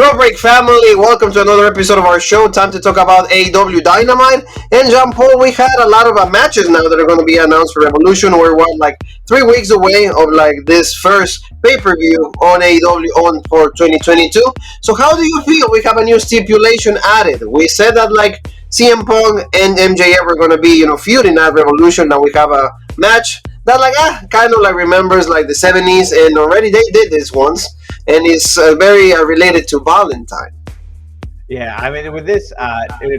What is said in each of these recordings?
Break family, welcome to another episode of our show. Time to talk about AEW Dynamite. And Jean Paul, we had a lot of matches now that are going to be announced for Revolution. We're like 3 weeks away of like this first pay-per-view on AEW on for 2022. So how do you feel? We have a new stipulation added. We said that like CM Punk and MJF are going to be feuding at Revolution. Now we have a match that like kind of like remembers like the 70s, and already they did this once, and it's very related to Valentine. Yeah, I mean, with this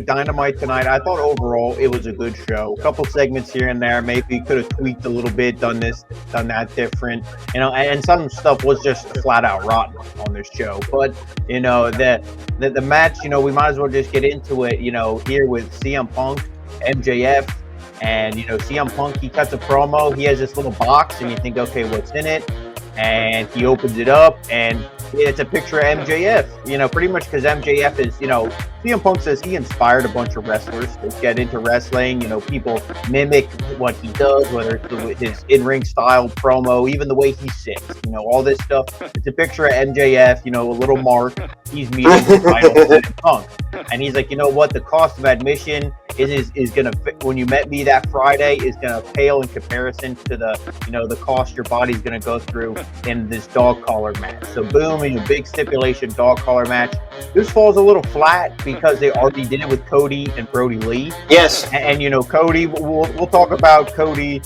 Dynamite tonight, I thought overall it was a good show. A couple segments here and there, maybe could have tweaked a little bit, done that different, and some stuff was just flat out rotten on this show. But the match, we might as well just get into it. Here with CM Punk, MJF. And, CM Punk, he cuts a promo. He has this little box, and you think, okay, what's in it? And he opens it up, and it's a picture of MJF. Pretty much because MJF is, CM Punk says he inspired a bunch of wrestlers to get into wrestling. People mimic what he does, whether it's his in-ring style promo, even the way he sits. All this stuff. It's a picture of MJF, a little mark. He's meeting with CM Punk. And he's like, you know what? The cost of admission is going to, when you met me that Friday, is going to pale in comparison to the cost your body's going to go through in this dog collar match. So boom, a big stipulation dog collar match. This falls a little flat because they already did it with Cody and Brody Lee. Yes. And Cody, we'll talk about Cody,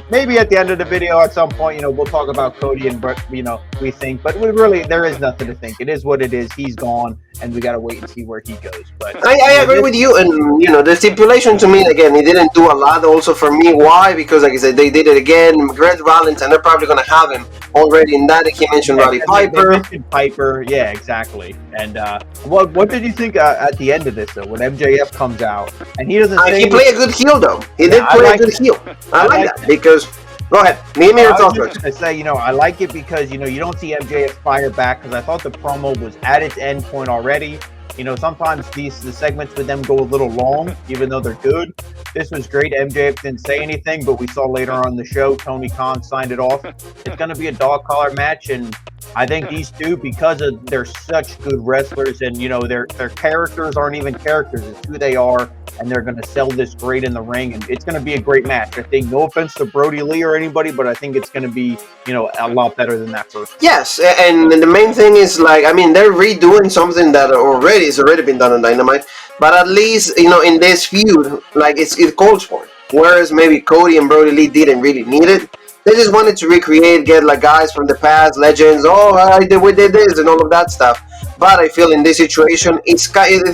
maybe at the end of the video at some point, we'll talk about Cody and, we think, but there is nothing to think. It is what it is. He's gone, and we got to wait and see where he goes. But I agree with you, and the stipulation to me, again, it didn't do a lot also for me. Why? Because like I said, they did it again. Greg Valentine, they're probably going to have him already in that. He mentioned Roddy Piper. They mentioned Piper, yeah, exactly. And what did you think at the end of this, though, when MJF comes out and he doesn't say he played a good heel, though. He did play a good heel. I like that because. Go ahead. Give me your thoughts. I say, I like it because, you don't see MJF fire back, because I thought the promo was at its end point already. Sometimes the segments with them go a little long, even though they're good. This was great. MJF didn't say anything, but we saw later on the show, Tony Khan signed it off. It's going to be a dog collar match, and I think these two, because they're such good wrestlers, and their characters aren't even characters, it's who they are, and they're going to sell this great in the ring, and it's going to be a great match. I think, no offense to Brody Lee or anybody, but I think it's going to be a lot better than that first. Yes, and the main thing is they're redoing something that has already been done on Dynamite, but at least in this feud, it calls for it. Whereas maybe Cody and Brody Lee didn't really need it. They just wanted to recreate, get guys from the past, legends. We did this and all of that stuff. But I feel in this situation, it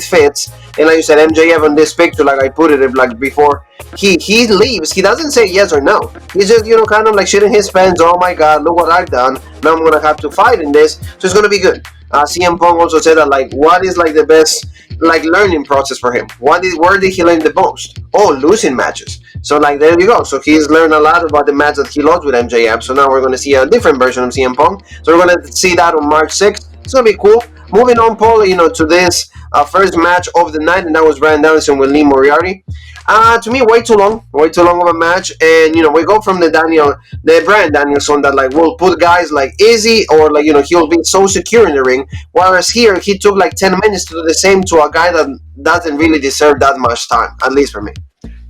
fits. And like you said, MJF on this picture, like I put it before, he leaves. He doesn't say yes or no. He's just kind of shitting his pants. Oh my God, look what I've done. Now I'm gonna have to fight in this. So it's gonna be good. CM Punk also said that what is the best learning process for him? Where did he learn the most? Losing matches. So there you go. So he's learned a lot about the match that he lost with MJF. So now we're going to see a different version of CM Punk. So we're going to see that on March 6th. It's going to be cool. Moving on, Paul, to this first match of the night, and that was Bryan Danielson with Lee Moriarty. To me, way too long of a match, and we go from the Bryan Danielson that will put guys Izzy or he'll be so secure in the ring, whereas here he took 10 minutes to do the same to a guy that doesn't really deserve that much time, at least for me.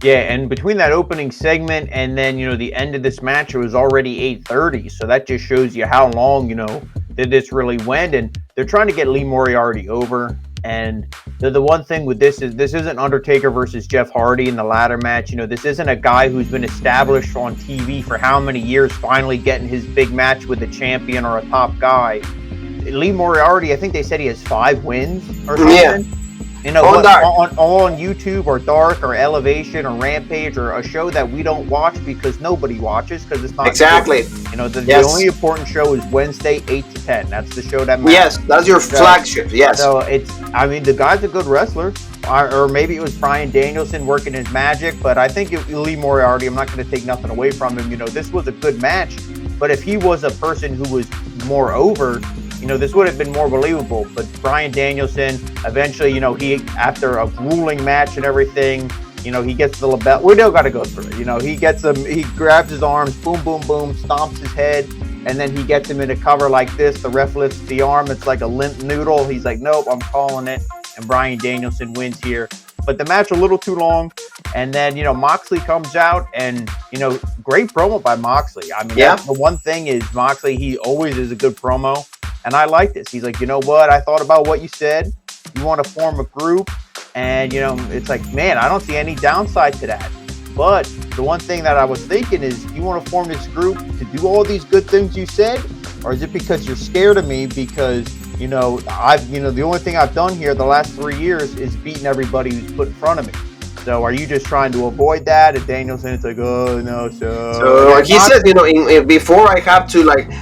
Yeah, and between that opening segment and then the end of this match, it was already 8:30, so that just shows you how long that this really went, and they're trying to get Lee Moriarty over. And the one thing with this isn't Undertaker versus Jeff Hardy in the ladder match. This isn't a guy who's been established on TV for how many years, finally getting his big match with a champion or a top guy. Lee Moriarty, I think they said he has 5 wins or something. Yeah. On YouTube or Dark or Elevation or Rampage or a show that we don't watch because nobody watches because it's not exactly. The only important show is Wednesday 8 to 10. That's the show that matters. Yes, that's your flagship. Yes. So the guy's a good wrestler, or maybe it was Bryan Danielson working his magic, but I think Lee Moriarty, I'm not going to take nothing away from him. This was a good match, but if he was a person who was more over, this would have been more believable. But Bryan Danielson, eventually, he, after a grueling match and everything, he gets the label. We don't got to go through it. He gets him, he grabs his arms, boom, boom, boom, stomps his head. and then he gets him in a cover like this. The ref lifts the arm. It's like a limp noodle. He's like, nope, I'm calling it. And Bryan Danielson wins here. But the match a little too long. And then, Moxley comes out and, great promo by Moxley. I mean, that's the one thing is Moxley, he always is a good promo. And I like this. He's like, you know what? I thought about what you said. You want to form a group. And, it's like, man, I don't see any downside to that. But the one thing that I was thinking is, you want to form this group to do all these good things you said? Or is it because you're scared of me because, the only thing I've done here the last 3 years is beating everybody who's put in front of me. So are you just trying to avoid that? And Danielson, it's like, oh no, so he said, before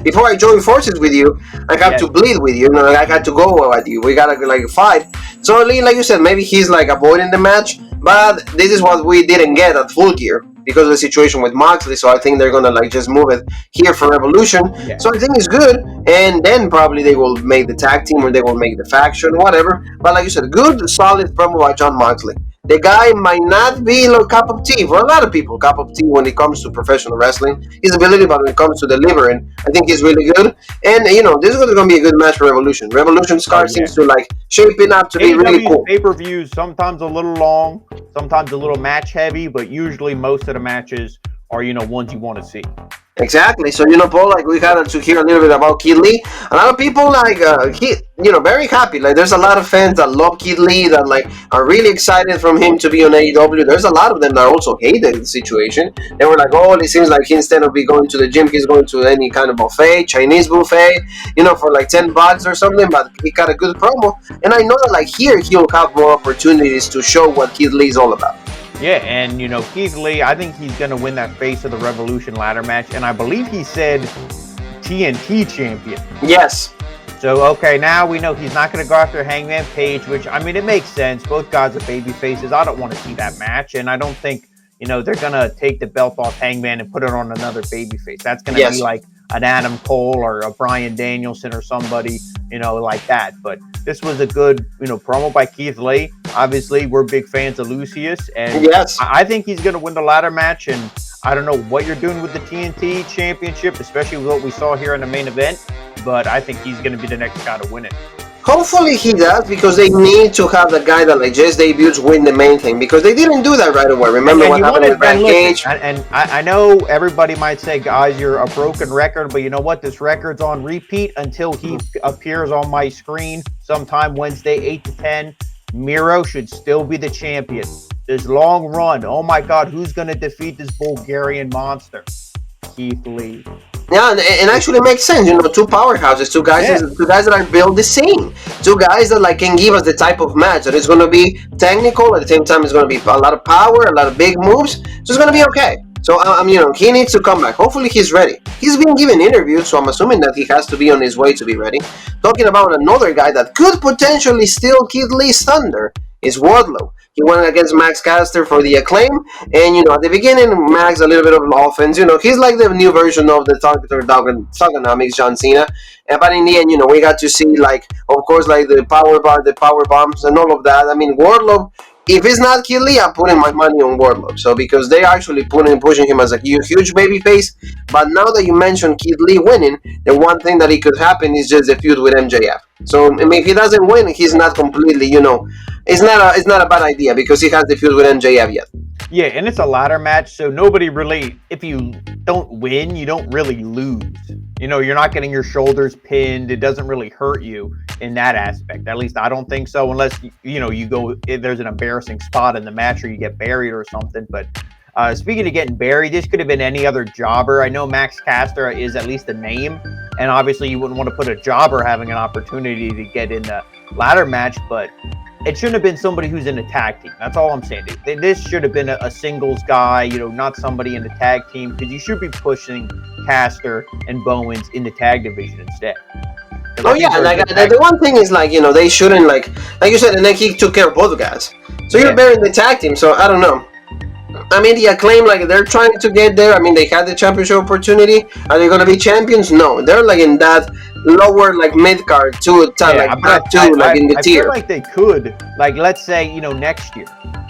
before I join forces with you, I have to bleed with you. I got to go at you. We gotta fight. So like you said, maybe he's avoiding the match, but this is what we didn't get at Full Gear because of the situation with Moxley. So I think they're gonna just move it here for Revolution. Yeah. So I think it's good, and then probably they will make the tag team or they will make the faction, whatever. But like you said, good, solid promo by Jon Moxley. The guy might not be a cup of tea for a lot of people. Cup of tea when it comes to professional wrestling. His ability, but when it comes to delivering, I think he's really good. And this is going to be a good match for Revolution. Revolution's card seems to shaping up to be really cool. Pay-per-views sometimes a little long, sometimes a little match heavy, but usually most of the matches are ones you want to see. Exactly. So Paul, we got to hear a little bit about Keith Lee. A lot of people very happy. There's a lot of fans that love Keith Lee that are really excited from him to be on AEW. There's a lot of them that also hated the situation. They were like, oh, it seems like instead of going to the gym, he's going to any kind of buffet, Chinese buffet, for $10 or something. But he got a good promo, and I know that here he'll have more opportunities to show what Keith Lee is all about. Yeah, and Keith Lee, I think he's going to win that Face of the Revolution ladder match, and I believe he said TNT champion. Yes. So, okay, now we know he's not going to go after Hangman Page, which, it makes sense. Both guys are baby faces. I don't want to see that match, and I don't think, they're going to take the belt off Hangman and put it on another baby face. That's going to be like an Adam Cole or a Bryan Danielson or somebody, like that. But this was a good, promo by Keith Lee. Obviously, we're big fans of Lucius, and I think he's going to win the ladder match. And I don't know what you're doing with the TNT Championship, especially with what we saw here in the main event, but I think he's going to be the next guy to win it. Hopefully he does, because they need to have the guy that just debuts win the main thing, because they didn't do that right away. Remember what happened with Brian Cage? And I know everybody might say, guys, you're a broken record, but you know what? This record's on repeat until he appears on my screen sometime Wednesday, 8 to 10. Miro should still be the champion. This long run, oh my God, who's going to defeat this Bulgarian monster? Keith Lee. Yeah, and actually makes sense. Two powerhouses, two guys that are built the same. Two guys that can give us the type of match that is going to be technical, at the same time it's going to be a lot of power, a lot of big moves. So it's going to be okay. So he needs to come back. Hopefully he's ready. He's been given interviews, so I'm assuming that he has to be on his way to be ready. Talking about another guy that could potentially steal Keith Lee's thunder is Wardlow. He went against Max Caster for the Acclaim, and at the beginning, Max a little bit of offense. He's like the new version of the Thuganomics, John Cena. But in the end, we got to see of course, the power bar, the power bombs, and all of that. Wardlow. If it's not Keith Lee, I'm putting my money on Wardlow. So because they actually pushing him as a huge baby face. But now that you mentioned Keith Lee winning, the one thing that it could happen is just the feud with MJF. So if he doesn't win, he's not completely, it's not a bad idea because he has the feud with MJF yet. Yeah, and it's a ladder match, so nobody really, if you don't win, you don't really lose. You're not getting your shoulders pinned. It doesn't really hurt you in that aspect. At least I don't think so, unless, you go, if there's an embarrassing spot in the match or you get buried or something. But speaking of getting buried, this could have been any other jobber. I know Max Caster is at least a name, and obviously you wouldn't want to put a jobber having an opportunity to get in the ladder match, but it shouldn't have been somebody who's in a tag team. That's all I'm saying. This should have been a singles guy, not somebody in the tag team, because you should be pushing Caster and Bowens in the tag division instead. Oh yeah, the one thing is they shouldn't like you said, and then he took care of both guys. So you're burying the tag team. So I don't know. The Acclaim, they're trying to get there. They had the championship opportunity. Are they going to be champions? No, they're in that lower mid card in the tier. I feel like they could, let's say next year,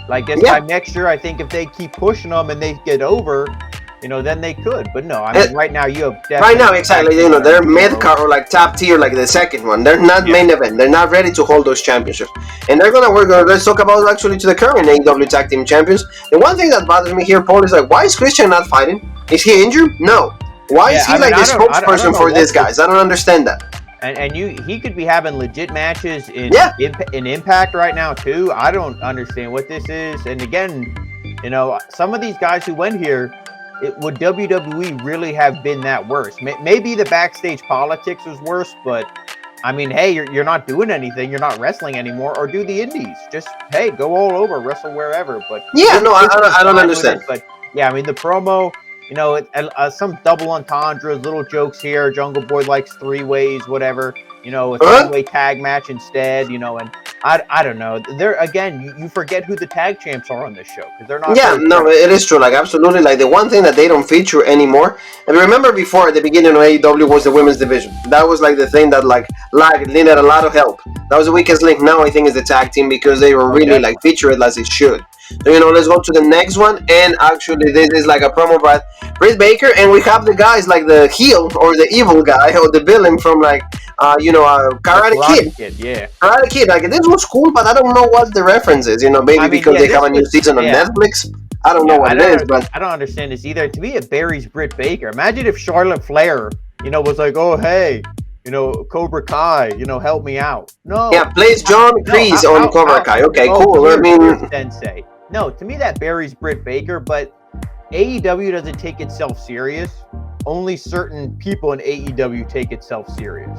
this time next year. I think if they keep pushing them and they get over, then they could. But no, I mean, right now you have right now, definitely exactly. They're mid card or like top tier, like the second one. They're not main event. They're not ready to hold those championships, and they're gonna work. Let's talk about actually to the current AEW Tag Team Champions. The one thing that bothers me here, Paul, is like, why is Christian not fighting? Is he injured? No. Why is he like the spokesperson for these guys? I don't understand that. And he could be having legit matches in Impact right now too. I don't understand what this is. And again, some of these guys who went here, would WWE really have been that worse? Maybe the backstage politics was worse, but I mean, hey, you're not doing anything. You're not wrestling anymore, or do the indies. Just, hey, go all over, wrestle wherever. But yeah, no, I don't understand. But yeah, I mean, the promo, some double entendres, little jokes here. Jungle Boy likes 3-ways, whatever. A 3-way tag match instead. And I don't know. There again, you forget who the tag champs are on this show because they're not. Yeah, no, it is true. Like absolutely, like the one thing that they don't feature anymore. And remember, before at the beginning of AEW was the women's division. That was like the thing that like needed a lot of help. That was the weakest link. Now I think is the tag team because they were really like featured as it should. So let's go to the next one. And actually, this is like a promo by Britt Baker, and we have the guys like the heel or the evil guy or the villain from like Karate Kid. Yeah. Karate Kid. Like this was cool, but I don't know what the reference is. Maybe because they have a new season on Netflix. I don't know what it is, but I don't understand this either. To me, it buries Britt Baker. Imagine if Charlotte Flair, was like, oh hey, Cobra Kai, help me out. No. Yeah, plays John Kreese on Cobra Kai. Okay, cool. I mean, Sensei. No, to me that buries Britt Baker, but AEW doesn't take itself serious. Only certain people in AEW take itself serious.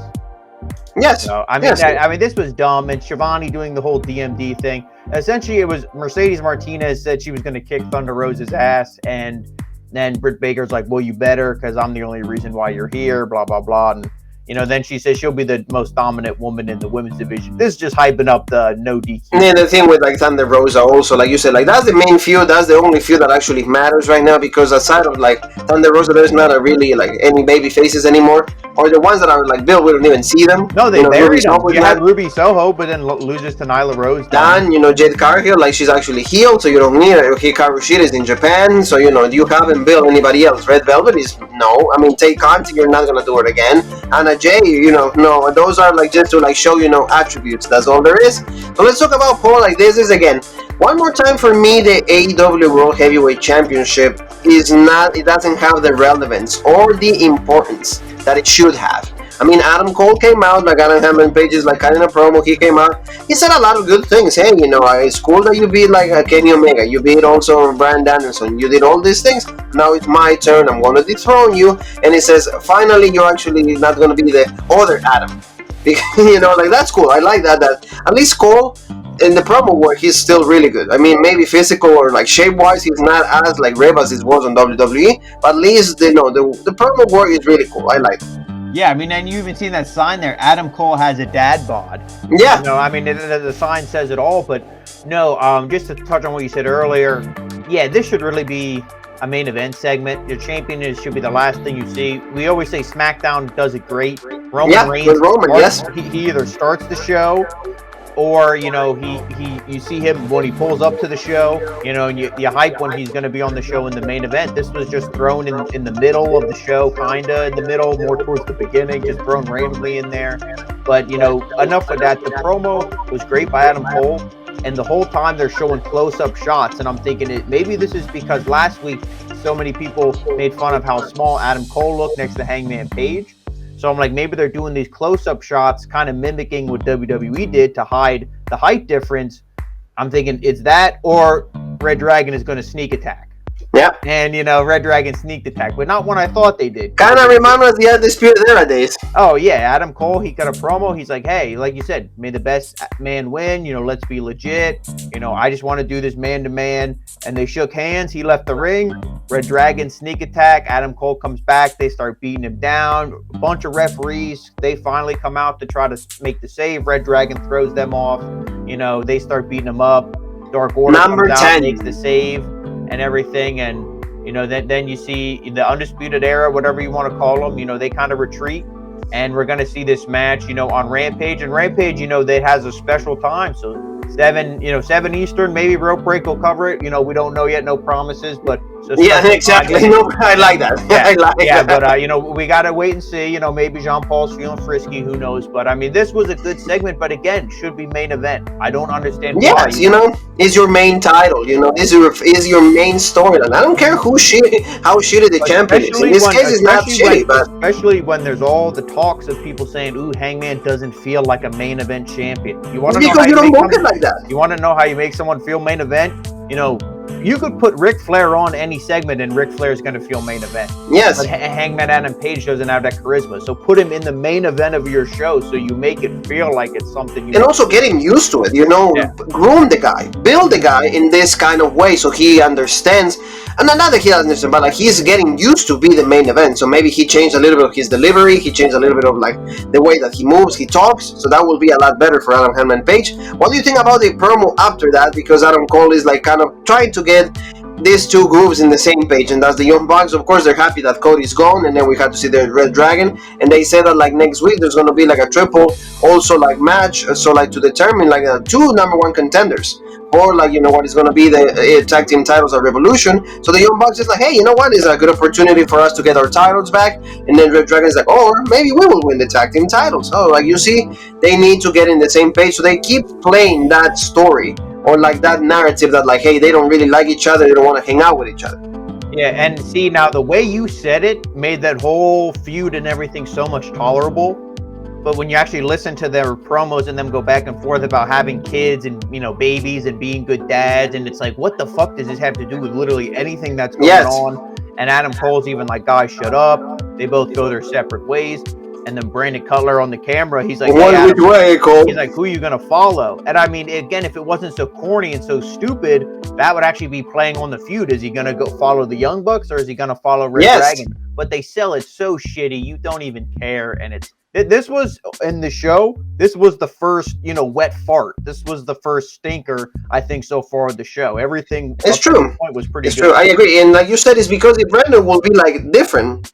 Yes. So, I mean, this was dumb. And Shivani doing the whole DMD thing. Essentially, it was Mercedes Martinez said she was going to kick Thunder Rosa's ass, and then Britt Baker's like, "Well, you better, because I'm the only reason why you're here." Blah blah blah. And then she says she'll be the most dominant woman in the women's division. This is just hyping up the no DQ. And the thing with like Thunder Rosa also, like you said, like that's the main feud. That's the only feud that actually matters right now because aside of like Thunder Rosa, there's not really like any baby faces anymore. Or the ones that are like Bill, we don't even see them. No, they buried them. You had Ruby Soho, but then loses to Nyla Rose. Dan, Jade Cargill, like she's actually healed, so you don't need her. Hikaru Shida is in Japan, so you haven't built anybody else. Red Velvet is no. I mean, Tay Conti, you're not gonna do it again. Anna Jay, no. Those are like just to like show attributes. That's all there is. So let's talk about Paul. Like this is again one more time for me. The AEW World Heavyweight Championship is not. It doesn't have the relevance or the importance that it should have. I mean, Adam Cole came out, like Hangman Page is like kind of a promo. He came out. He said a lot of good things. Hey, it's cool that you beat like Kenny Omega. You beat also Bryan Danielson. You did all these things. Now it's my turn. I'm going to dethrone you. And he says, finally, you're actually not going to be the other Adam. Like that's cool. I like that at least Cole in the promo work he's still really good. I mean, maybe physical or like shape wise he's not as like rib as it was on WWE, but at least the promo work is really cool. I like it. Yeah, I mean, and you even seen that sign there. Adam Cole has a dad bod. Yeah. I mean, the sign says it all. But no, just to touch on what you said earlier, yeah, this should really be a main event segment. Your champion should be the last thing you see. We always say SmackDown does it great. Roman Reigns. With Roman, yes. He either starts the show, or you see him when he pulls up to the show, and you hype when he's going to be on the show in the main event. This was just thrown in the middle of the show, kinda in the middle, more towards the beginning, just thrown randomly in there. But enough of that. The promo was great by Adam Cole, and the whole time they're showing close-up shots, and I'm thinking maybe this is because last week so many people made fun of how small Adam Cole looked next to Hangman Page. So I'm like, maybe they're doing these close-up shots, kind of mimicking what WWE did to hide the height difference. I'm thinking it's that, or Red Dragon is going to sneak attack. Yeah. And, Red Dragon sneaked attack, but not when I thought they did. Kind of remind me of the Undisputed Era days. Oh, yeah. Adam Cole, he got a promo. He's like, hey, like you said, may the best man win. Let's be legit. I just want to do this man-to-man. And they shook hands. He left the ring. Red Dragon sneak attack. Adam Cole comes back. They start beating him down. A bunch of referees, they finally come out to try to make the save. Red Dragon throws them off. They start beating him up. Dark Order Number comes 10 out, makes the save and everything. And, then you see the Undisputed Era, whatever you want to call them, they kind of retreat. And we're going to see this match, on Rampage. And Rampage, that has a special time. So 7 Eastern, maybe Rope Break will cover it. We don't know yet, no promises. But So Yeah, special exactly. project. No, I like that. Yeah, I like yeah, that. but we gotta wait and see. Maybe Jean Paul's feeling frisky. Who knows? But I mean, this was a good segment. But again, should be main event. I don't understand why. Yes, is your main title. Is your main storyline. I don't care how shitty the champion is. In this case, it's not shitty, but especially when there's all the talks of people saying, "Ooh, Hangman doesn't feel like a main event champion." You want to know because how you you don't make book it like that. You want to know how you make someone feel main event? You could put Ric Flair on any segment and Ric Flair is going to feel main event. Yes. But Hangman Adam Page doesn't have that charisma. So put him in the main event of your show so you make it feel like it's something and also getting used to it, groom the guy, build the guy in this kind of way so he understands. And not that he understands, but like he's getting used to be the main event. So maybe he changed a little bit of his delivery, he changed a little bit of like the way that he moves, he talks. So that will be a lot better for Adam Hangman Page. What do you think about the promo after that? Because Adam Cole is like kind of trying to get these two groups in the same page, and that's the Young Bucks. Of course, they're happy that Cody's gone, and then we had to see the Red Dragon. And they said that like next week there's going to be like a triple, also like match, so like to determine like two number one contenders, or like what is going to be the tag team titles at Revolution. So the Young Bucks is like, hey, you know what? It's a good opportunity for us to get our titles back. And then Red Dragon is like, or maybe we will win the tag team titles. So like you see, they need to get in the same page. So they keep playing that story, or like that narrative that like, hey, they don't really like each other, they don't want to hang out with each other. Yeah, and see, now the way you said it made that whole feud and everything so much tolerable. But when you actually listen to their promos and them go back and forth about having kids and babies and being good dads, and it's like, what the fuck does this have to do with literally anything that's going on? And Adam Cole's even like, guys, shut up. They both go their separate ways. And then Brandon Cutler on the camera, he's like, hey, Adam, he's like, who are you going to follow? And I mean, again, if it wasn't so corny and so stupid, that would actually be playing on the feud. Is he going to go follow the Young Bucks, or is he going to follow Red Dragon? But they sell it so shitty, you don't even care. And this was in the show, this was the first, wet fart. This was the first stinker, I think, so far of the show. Everything it's true. Point was pretty good. True. I agree. And like you said, it's because if Brandon will be like different,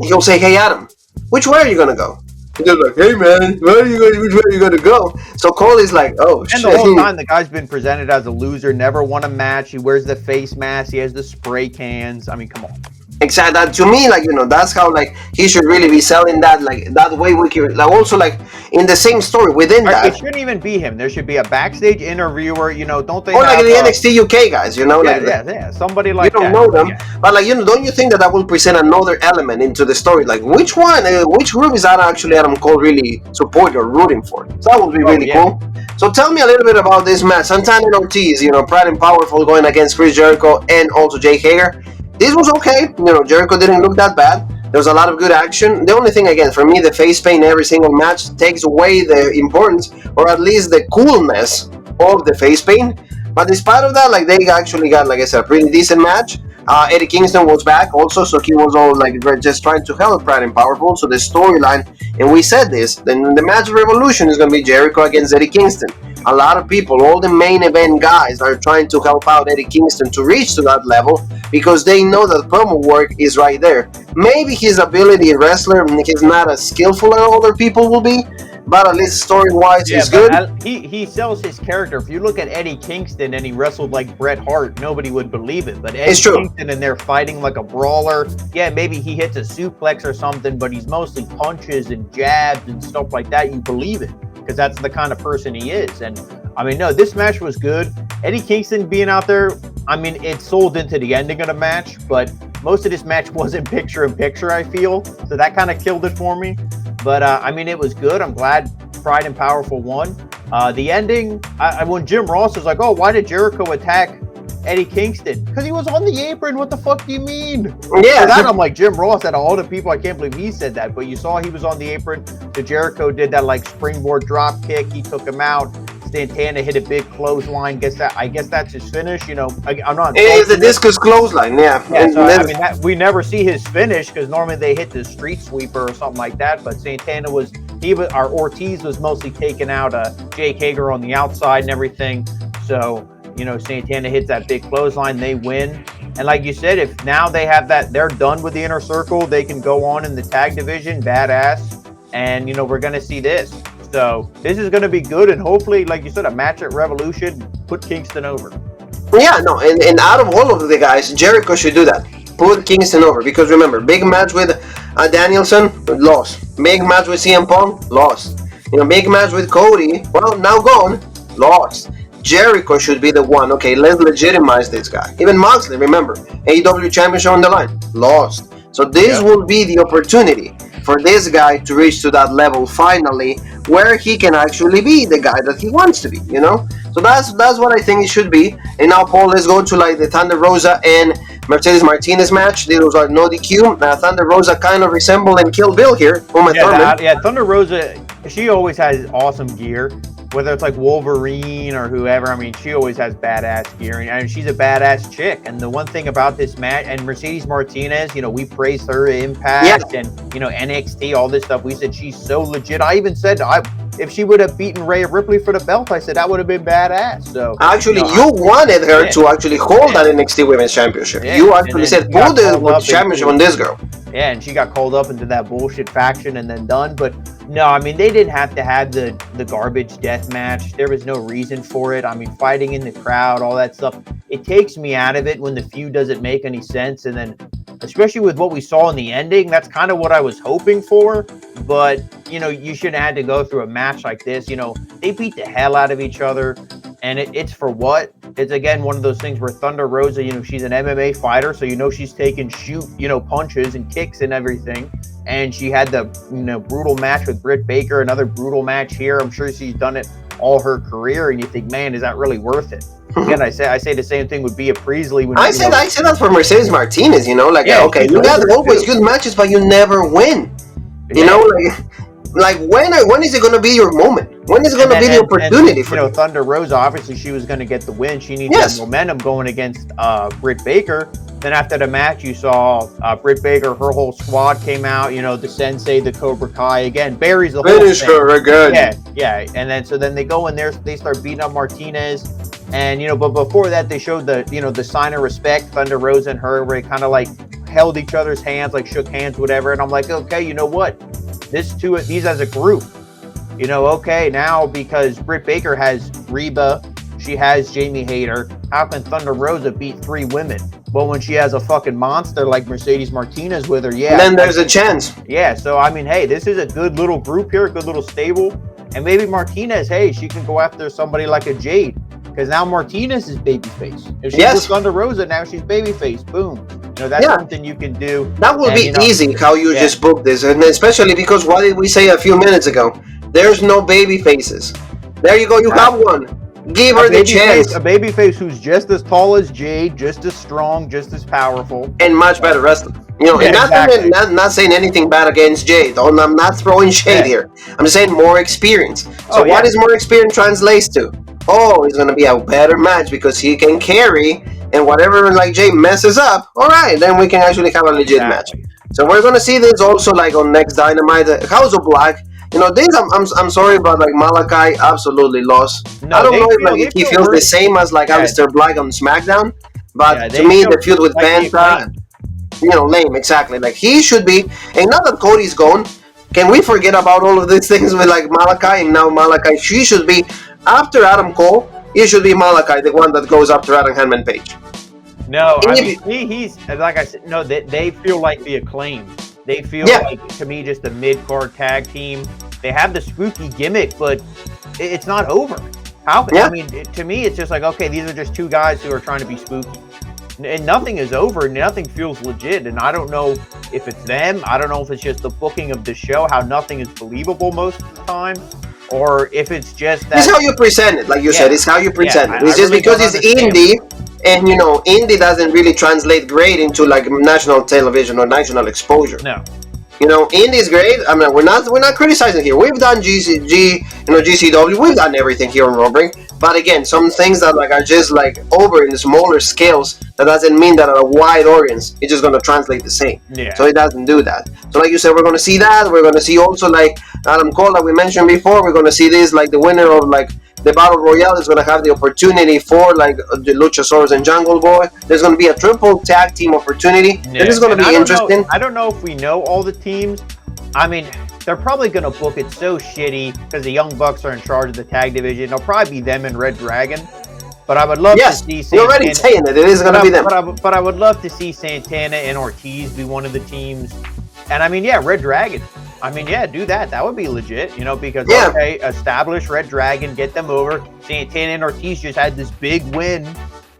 he'll say, hey, Adam, which way are you going to go? He's like, hey, man, which way are you going to go? So Cole is like, oh, shit. And the whole time, the guy's been presented as a loser, never won a match. He wears the face mask. He has the spray cans. I mean, come on. Exactly. That, to me, like, that's how, like, he should really be selling that, like, that way we can, like, also, like, in the same story within that. It shouldn't even be him. There should be a backstage interviewer, don't they or like the NXT UK guys, Yeah, somebody like that. You don't know them, but, like, don't you think that will present another element into the story? Like, which group is that actually Adam Cole really supporting or rooting for? So that would be really cool. So tell me a little bit about this match. Santana and Ortiz, Pride and Powerful going against Chris Jericho and also Jake Hager. This was okay. Jericho didn't look that bad. There was a lot of good action. The only thing, again, for me, the face paint in every single match takes away the importance, or at least the coolness of the face paint. But despite of that, like, they actually got, like I said, a pretty decent match. Eddie Kingston was back also, so he was all like just trying to help Pride and Powerful. So the storyline, and we said this, then the match of Revolution is going to be Jericho against Eddie Kingston. A lot of people, all the main event guys, are trying to help out Eddie Kingston to reach to that level because they know that promo work is right there. Maybe his ability as a wrestler, he's not as skillful as other people will be, but at least story-wise, he's good. He sells his character. If you look at Eddie Kingston and he wrestled like Bret Hart, nobody would believe it. But Eddie Kingston and they're fighting like a brawler. Yeah, maybe he hits a suplex or something, but he's mostly punches and jabs and stuff like that. You believe it because that's the kind of person he is. And I mean, no, this match was good. Eddie Kingston being out there, I mean, it sold into the ending of the match, but most of this match wasn't picture-in-picture, I feel. So that kind of killed it for me. But, I mean, it was good. I'm glad Pride and Powerful won. The ending, when Jim Ross was like, oh, why did Jericho attack Eddie Kingston? Because he was on the apron. What the fuck do you mean? Yeah. So that I'm like, Jim Ross, out of all the people, I can't believe he said that. But you saw he was on the apron. The Jericho did that, like, springboard drop kick. He took him out. Santana hit a big clothesline. I guess that's his finish. I'm not. It's the discus clothesline, yeah. So, I mean, we never see his finish because normally they hit the street sweeper or something like that. But Santana Ortiz was mostly taking out Jake Hager on the outside and everything. So Santana hits that big clothesline. They win. And like you said, if now they have that, they're done with the Inner Circle. They can go on in the tag division, badass. And we're gonna see this. So this is going to be good, and hopefully, like you said, a match at Revolution put Kingston over. Yeah, no, and out of all of the guys, Jericho should do that. Put Kingston over, because remember, big match with Danielson, lost. Big match with CM Punk, lost. Big match with Cody, well, now gone, lost. Jericho should be the one. Okay, let's legitimize this guy. Even Moxley, remember, AEW Championship on the line, lost. So this will be the opportunity for this guy to reach to that level finally, where he can actually be the guy that he wants to be. So that's what I think it should be. And now, Paul, let's go to like the Thunder Rosa and Mercedes Martinez match. Those are no DQ. Thunder Rosa kind of resemble and Kill Bill here. Thunder Rosa, she always has awesome gear. Whether it's like Wolverine or whoever, I mean, she always has badass gear. And she's a badass chick. And the one thing about this match, and Mercedes Martinez, we praised her Impact and, NXT, all this stuff. We said she's so legit. I even said, if she would have beaten Rhea Ripley for the belt, I said that would have been badass. So actually, you wanted her to actually hold that NXT Women's Championship. You actually said, put the championship on this girl. Yeah, and she got called up into that bullshit faction and then done. But no, I mean, they didn't have to have the garbage death match. There was no reason for it. I mean, fighting in the crowd, all that stuff. It takes me out of it when the feud doesn't make any sense. And then, especially with what we saw in the ending, that's kind of what I was hoping for. But, you shouldn't have had to go through a match like this. They beat the hell out of each other. And it's for what? It's, again, one of those things where Thunder Rosa, she's an MMA fighter. So, she's taking punches and kicks and everything. And she had the, brutal match with Britt Baker, another brutal match here. I'm sure she's done it all her career. And you think, man, is that really worth it? Again, I say the same thing with Bea Priestley. I said that for Mercedes Martinez, you got always good matches, but you never win. Like when is it going to be your moment? When is it going to be the opportunity for you? Thunder Rosa, obviously she was going to get the win. She needs that momentum going against Britt Baker. Then after the match, you saw Britt Baker, her whole squad came out. The Sensei, the Cobra Kai, again buries the whole thing. Her again. Yeah. And then they go in there, they start beating up Martinez. And but before that, they showed the sign of respect. Thunder Rosa and her, where they kind of like held each other's hands, like shook hands, whatever. And I'm like, okay, you know what? These as a group, okay, now because Britt Baker has Reba, she has Jamie Hayter. How can Thunder Rosa beat 3 women? Well, when she has a fucking monster like Mercedes Martinez with her, then there's a chance. Yeah, so I mean, hey, this is a good little group here, a good little stable. And maybe Martinez, hey, she can go after somebody like a Jade. Because now Martinez is babyface. If she was Thunder Rosa, now she's babyface. Boom. That's something you can do. That will be easy how you just booked this. And especially because what did we say a few minutes ago? There's no baby faces. There you go. You have one. Give her the chance. A babyface who's just as tall as Jade, just as strong, just as powerful. And much better wrestler. And not saying anything bad against Jade. I'm not throwing shade here. I'm just saying more experience. So what does more experience translates to? Oh, it's going to be a better match because he can carry, and whatever like Jay messes up, all right, then we can actually have a legit match. So we're going to see this also like on next Dynamite. House of Black, this I'm sorry, but like Malachi absolutely lost. I don't know if he feels the same as like Aleister Black on SmackDown, but to me the feud with Penta, lame, exactly. Like he should be, and now that Cody's gone, can we forget about all of these things with like Malachi? And now Malachi, she should be. After Adam Cole, it should be Malachi, the one that goes after Adam Hangman Page. No, I mean, he's like I said. No, they feel like the Acclaim. They feel like, to me, just a mid-card tag team. They have the spooky gimmick, but it's not over. How? I mean, to me, it's just like, okay, these are just 2 guys who are trying to be spooky, and nothing is over. Nothing feels legit, and I don't know if it's them. I don't know if it's just the booking of the show, how nothing is believable most of the time. Or if it's just that. It's how you present it, like you said. It's how you present it. It's just really because it's indie, and indie doesn't really translate great into like national television or national exposure. No. Indie is great. I mean, we're not criticizing here. We've done GCW. We've done everything here on Robring. But again, some things that like are just like over in the smaller scales. That doesn't mean that at a wide audience, it's just going to translate the same. Yeah. So it doesn't do that. So like you said, we're going to see that. We're going to see also like Adam Cole, like we mentioned before. We're going to see this like the winner of like the Battle Royale is going to have the opportunity for like the Luchasaurus and Jungle Boy. There's going to be a triple tag team opportunity. Yeah. This is going to be interesting. I don't know if we know all the teams. I mean, they're probably going to book it so shitty because the Young Bucks are in charge of the tag division. It'll probably be them and Red Dragon. But I would love Yes, to see you're already Santana. saying it. It is going to be them. But I would love to see Santana and Ortiz be one of the teams. And I mean, yeah, Red Dragon. I mean, yeah, do that. That would be legit, you know, because, okay, establish Red Dragon, get them over. Santana and Ortiz just had this big win,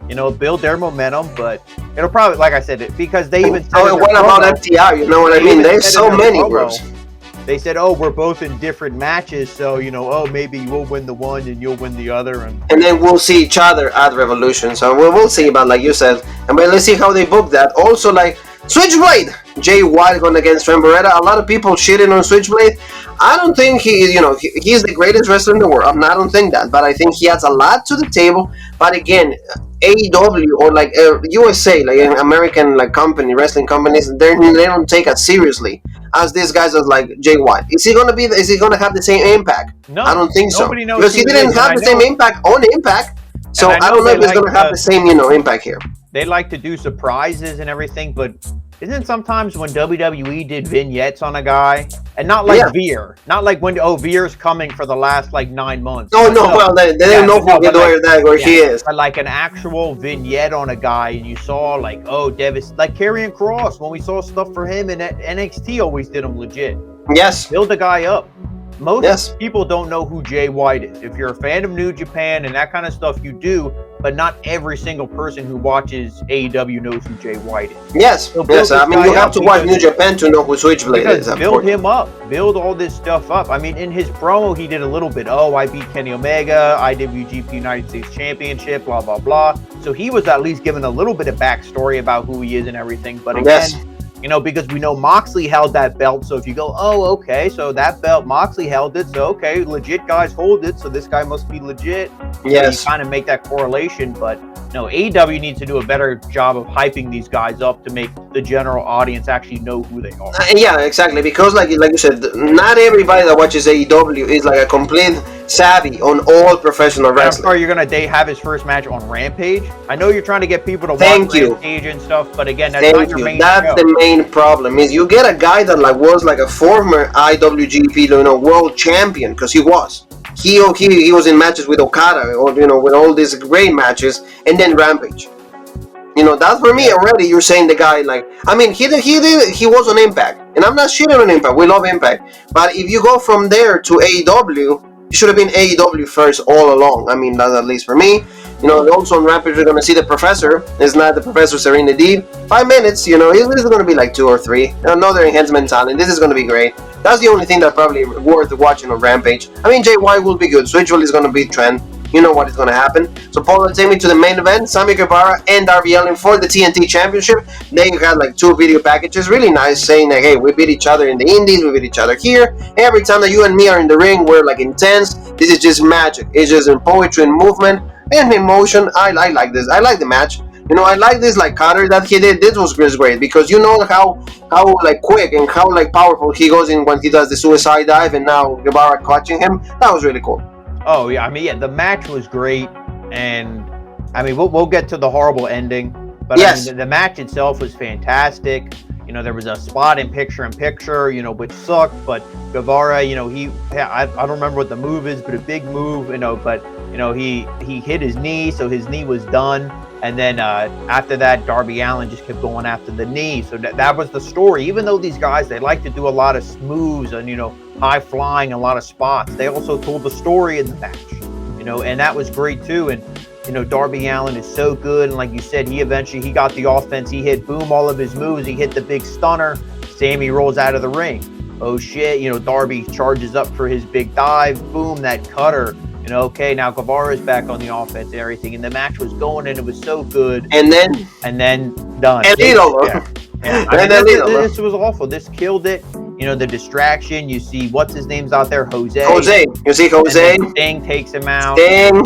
you know, build their momentum. But it'll probably, like I said, because they even said. What about FTR? You know what I mean? There's so many groups. They said, oh, we're both in different matches, so, you know, oh, maybe we'll win the one and you'll win the other. And then we'll see each other at Revolution. So we'll see about, like you said. And but let's see how they book that. Also, like, Switchblade! Jay White going against Trent Beretta. A lot of people shitting on Switchblade. I don't think he's the greatest wrestler in the world. I don't think that. But I think he adds a lot to the table. But again, AEW or like USA, like American like wrestling companies, they don't take it seriously as these guys are like Jay White. Is he gonna have the same impact? No, I don't think so. Nobody knows because he didn't have the same impact on Impact. So I don't know if it's gonna have the same impact here. They like to do surprises and everything, but isn't sometimes when WWE did vignettes on a guy, and not like Veer, not like when Veer's coming for the last like 9 months. Well, they don't know where he is. But like an actual vignette on a guy, and you saw like like Karrion Kross, when we saw stuff for him in NXT, always did him legit. Yes, build the guy up. Most people don't know who Jay White is. If you're a fan of New Japan and that kind of stuff, you do, but not every single person who watches AEW knows who Jay White is. Yes, so I mean, you have to watch New Japan to know who Switchblade is. Build him up. Build all this stuff up. I mean, in his promo, he did a little bit. Oh, I beat Kenny Omega, IWGP United States Championship, blah, blah, blah. So he was at least given a little bit of backstory about who he is and everything. But again, you know, because we know Moxley held that belt. So if you go, oh, okay, so that belt, Moxley held it. So, okay, legit guys hold it. So this guy must be legit. Yes. So you kind of make that correlation. But no, AEW needs to do a better job of hyping these guys up to make the general audience actually know who they are. Yeah, exactly. Because like you said, not everybody that watches AEW is like a complete savvy on all professional wrestling. Are you going to have his first match on Rampage? I know you're trying to get people to watch Rampage and stuff, but again, that's not your main show. The main problem is you get a guy that like was like a former IWGP world champion, because he was. He was in matches with Okada, or with all these great matches, and then Rampage. That for me already. You're saying the guy like, I mean, he was on Impact, and I'm not shitting on Impact. We love Impact, but if you go from there to AEW, it should have been AEW first all along. I mean, that's at least for me. Also on Rampage, we're going to see the Professor. It's not the Professor Serena Deeb. 5 minutes, this is going to be like 2 or 3. Another enhancement talent. This is going to be great. That's the only thing that's probably worth watching on Rampage. I mean, Jay White will be good. Switchblade is going to beat Trent. You know what is going to happen. So Paul, take me to the main event. Sammy Guevara and Darby Allin for the TNT Championship. They had like 2 video packages. Really nice, saying like, hey, we beat each other in the Indies. We beat each other here. Every time that you and me are in the ring, we're like intense. This is just magic. It's just in poetry and movement and emotion. I like this. I like the match. I like this like cutter that he did. This was great because how like quick and how like powerful he goes in when he does the suicide dive, and now Guevara catching him. That was really cool. Oh yeah, I mean, yeah, the match was great, and I mean we'll get to the horrible ending, but yes. I mean, the match itself was fantastic. There was a spot in picture-in-picture, which sucked, but Guevara, I don't remember what the move is, but a big move, but he hit his knee, so his knee was done, and then after that, Darby Allin just kept going after the knee, so that was the story. Even though these guys, they like to do a lot of moves and high flying, a lot of spots, they also told the story in the match, and that was great too. And Darby Allin is so good, and like you said, he got the offense. He hit all of his moves. He hit the big stunner. Sammy rolls out of the ring. Oh shit, Darby charges up for his big dive. Boom, that cutter. Okay, now Guevara's back on the offense and everything, and the match was going, and it was so good. And then done. And this was awful. This killed it. The distraction. You see, what's his name's out there? Jose. You see Jose. Sting takes him out. Sting.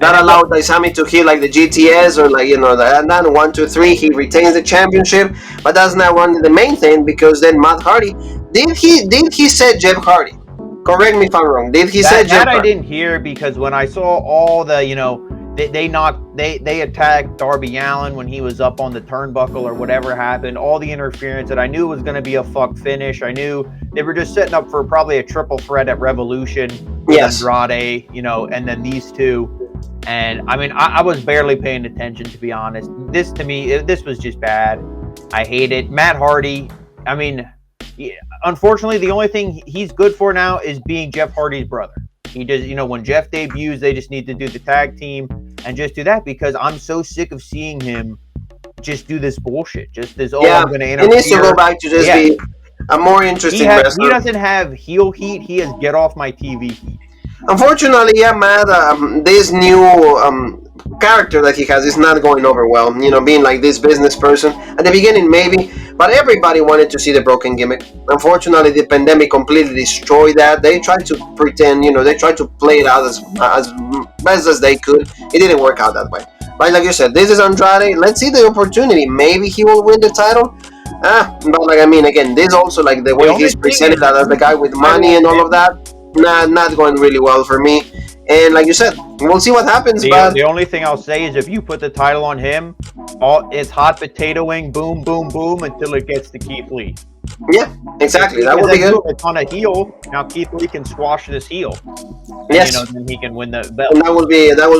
Not allowed by Sammy to hit like the GTS or like, and then 1, 2, 3, he retains the championship. But that's not the main thing, because then Matt Hardy, did he say Jeff Hardy? Correct me if I'm wrong. Did he say Jeff Hardy? I didn't hear, because when I saw all the, they attacked Darby Allin when he was up on the turnbuckle or whatever happened, all the interference that I knew was going to be a fuck finish. I knew they were just setting up for probably a triple threat at Revolution with Andrade, and then these two. And I mean, I was barely paying attention, to be honest. This, to me, this was just bad. I hate it. Matt Hardy, I mean, unfortunately, the only thing he's good for now is being Jeff Hardy's brother. He does, when Jeff debuts, they just need to do the tag team and just do that, because I'm so sick of seeing him just do this bullshit. Just this, I'm going to interfere. He needs to go back to just be a more interesting wrestler. He doesn't have heel heat. He has get off my TV heat. Unfortunately, Matt, this new character that he has is not going over well. Being like this business person. At the beginning, maybe, but everybody wanted to see the broken gimmick. Unfortunately, the pandemic completely destroyed that. They tried to pretend, they tried to play it out as best as they could. It didn't work out that way. But like you said, this is Andrade. Let's see the opportunity. Maybe he will win the title. But again, this also the way he's presented as the guy with money and all of that. Not going really well for me. And like you said, we'll see what happens. The only thing I'll say is if you put the title on him, it's hot potatoing, boom, boom, boom, until it gets to Keith Lee. Yeah, exactly. That would be good. It's on a heel. Now Keith Lee can squash this heel. Yes. Then he can win the belt. And that would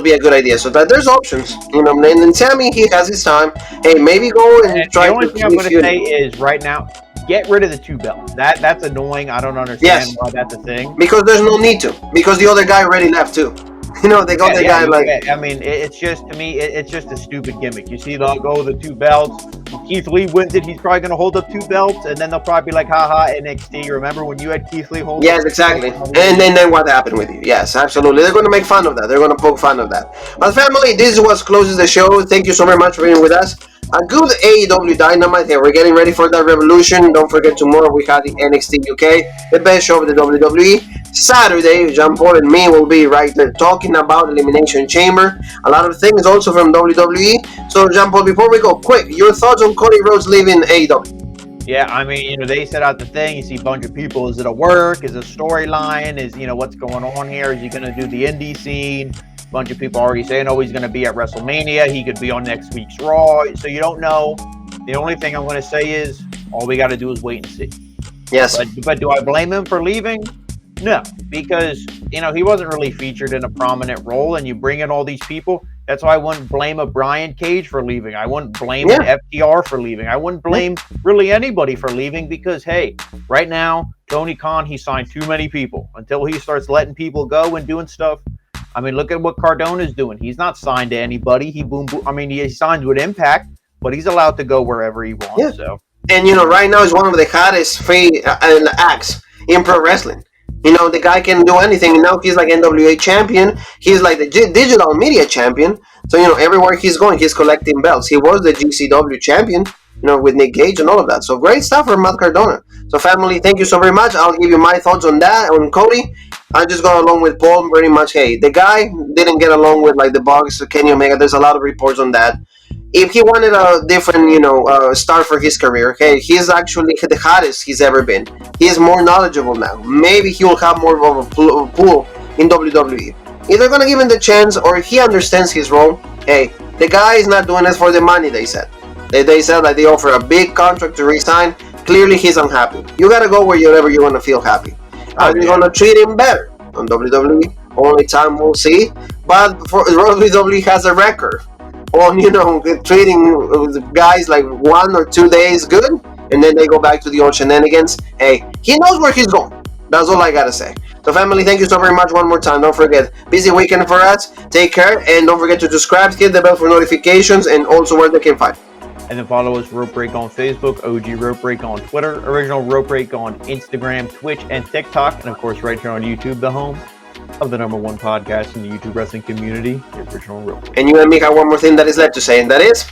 be a good idea. So that there's options. And Sammy, he has his time. Hey, maybe go and try. The only thing I'm going to say is right now, get rid of the 2 belts. That's annoying. I don't understand why that's a thing. Because there's no need to. Because the other guy already left too. They got the guy I mean, it's just, to me, it's just a stupid gimmick. You see, they'll go the 2 belts. When Keith Lee wins it, he's probably going to hold up 2 belts, and then they'll probably be like, haha, NXT. Remember when you had Keith Lee hold? Yes, exactly. And then what happened with you? Yes, absolutely. They're going to make fun of that. They're going to poke fun of that. But family, this is what closes the show. Thank you so very much for being with us. A good AEW Dynamite. We're getting ready for that revolution. Don't forget, tomorrow we have the NXT UK, the best show of the WWE. Saturday, Jean Paul and me will be right there talking about Elimination Chamber. A lot of things also from WWE. So, Jean Paul, before we go, quick, your thoughts on Cody Rhodes leaving AEW? Yeah, I mean, they set out the thing. You see a bunch of people. Is it a work? Is it a storyline? Is, what's going on here? Is he going to do the indie scene? A bunch of people already saying, he's going to be at WrestleMania. He could be on next week's Raw. So you don't know. The only thing I'm going to say is all we got to do is wait and see. Yes. But do I blame him for leaving? No, because, he wasn't really featured in a prominent role, and you bring in all these people. That's why I wouldn't blame a Brian Cage for leaving. I wouldn't blame an FTR for leaving. I wouldn't blame really anybody for leaving because, hey, right now, Tony Khan, he signed too many people. Until he starts letting people go and doing stuff. I mean, look at what Cardona's doing. He's not signed to anybody. He he signed with Impact, but he's allowed to go wherever he wants. Yeah. So. And, right now is one of the hottest acts in pro wrestling. The guy can do anything. Now he's like NWA champion. He's like the digital media champion. So, everywhere he's going, he's collecting belts. He was the GCW champion, with Nick Gage and all of that. So, great stuff for Matt Cardona. So, family, thank you so very much. I'll give you my thoughts on that, on Cody. I just got along with Paul pretty much. Hey, the guy didn't get along with, the Bucks, Kenny Omega. There's a lot of reports on that. If he wanted a different, start for his career, okay, he's actually the hottest he's ever been. He's more knowledgeable now. Maybe he will have more of a pool in WWE. If they're going to give him the chance or he understands his role, hey, the guy is not doing this for the money, they said. They said that they offer a big contract to resign. Clearly, he's unhappy. You got to go wherever you want to feel happy. Are you going to treat him better on WWE? Only time will see. But WWE has a record on, treating guys like 1 or 2 days good, and then they go back to the old shenanigans. Hey, he knows where he's going. That's all I gotta say. So, family, thank you so very much one more time. Don't forget, busy weekend for us. Take care, and don't forget to subscribe, hit the bell for notifications, and also where they can find. And then follow us, Rope Break on Facebook, OG Rope Break on Twitter, Original Rope Break on Instagram, Twitch, and TikTok, and of course right here on YouTube, the home of the #1 podcast in the YouTube wrestling community, the Original Rope Break. And you and me have one more thing that is left to say, and that is...